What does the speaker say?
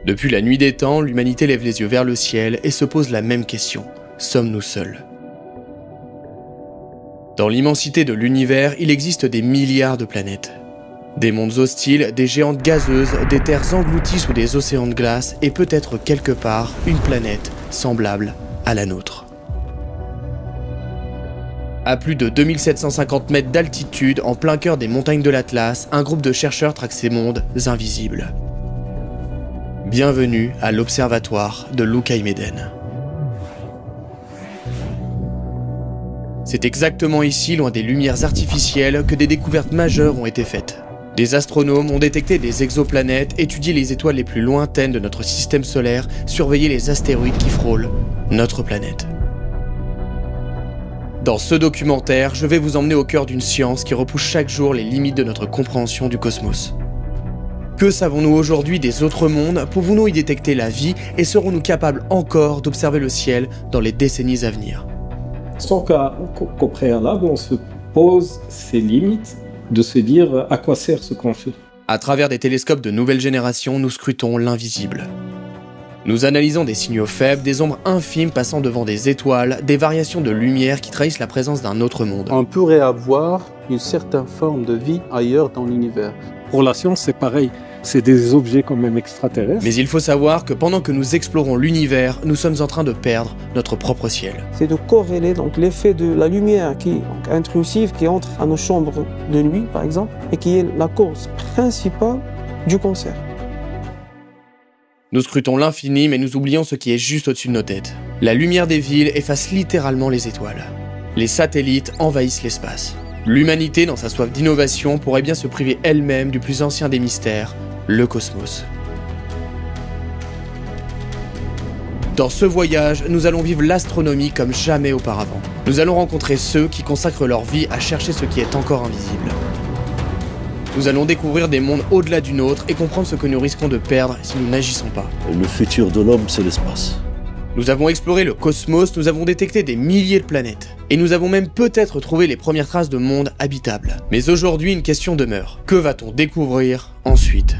Depuis la nuit des temps, l'humanité lève les yeux vers le ciel et se pose la même question. Sommes-nous seuls ? Dans l'immensité de l'univers, il existe des milliards de planètes. Des mondes hostiles, des géantes gazeuses, des terres englouties sous des océans de glace et peut-être quelque part une planète semblable à la nôtre. À plus de 2750 mètres d'altitude, en plein cœur des montagnes de l'Atlas, un groupe de chercheurs traque ces mondes invisibles. Bienvenue à l'observatoire de Lucaimeden. C'est exactement ici, loin des lumières artificielles, que des découvertes majeures ont été faites. Des astronomes ont détecté des exoplanètes, étudié les étoiles les plus lointaines de notre système solaire, surveillé les astéroïdes qui frôlent notre planète. Dans ce documentaire, je vais vous emmener au cœur d'une science qui repousse chaque jour les limites de notre compréhension du cosmos. Que savons-nous aujourd'hui des autres mondes? Pouvons-nous y détecter la vie? Et serons-nous capables encore d'observer le ciel dans les décennies à venir? Sans qu'au préalable, on se pose ces limites de se dire à quoi sert ce qu'on fait. À travers des télescopes de nouvelle génération, nous scrutons l'invisible. Nous analysons des signaux faibles, des ombres infimes passant devant des étoiles, des variations de lumière qui trahissent la présence d'un autre monde. On pourrait avoir une certaine forme de vie ailleurs dans l'univers. Pour la science, c'est pareil. C'est des objets quand même extraterrestres. Mais il faut savoir que pendant que nous explorons l'univers, nous sommes en train de perdre notre propre ciel. C'est de corréler donc l'effet de la lumière qui est donc intrusive, qui entre à nos chambres de nuit par exemple, et qui est la cause principale du cancer. Nous scrutons l'infini, mais nous oublions ce qui est juste au-dessus de nos têtes. La lumière des villes efface littéralement les étoiles. Les satellites envahissent l'espace. L'humanité, dans sa soif d'innovation, pourrait bien se priver elle-même du plus ancien des mystères, le cosmos. Dans ce voyage, nous allons vivre l'astronomie comme jamais auparavant. Nous allons rencontrer ceux qui consacrent leur vie à chercher ce qui est encore invisible. Nous allons découvrir des mondes au-delà du nôtre et comprendre ce que nous risquons de perdre si nous n'agissons pas. Le futur de l'homme, c'est l'espace. Nous avons exploré le cosmos, nous avons détecté des milliers de planètes. Et nous avons même peut-être trouvé les premières traces de mondes habitables. Mais aujourd'hui, une question demeure. Que va-t-on découvrir ensuite ?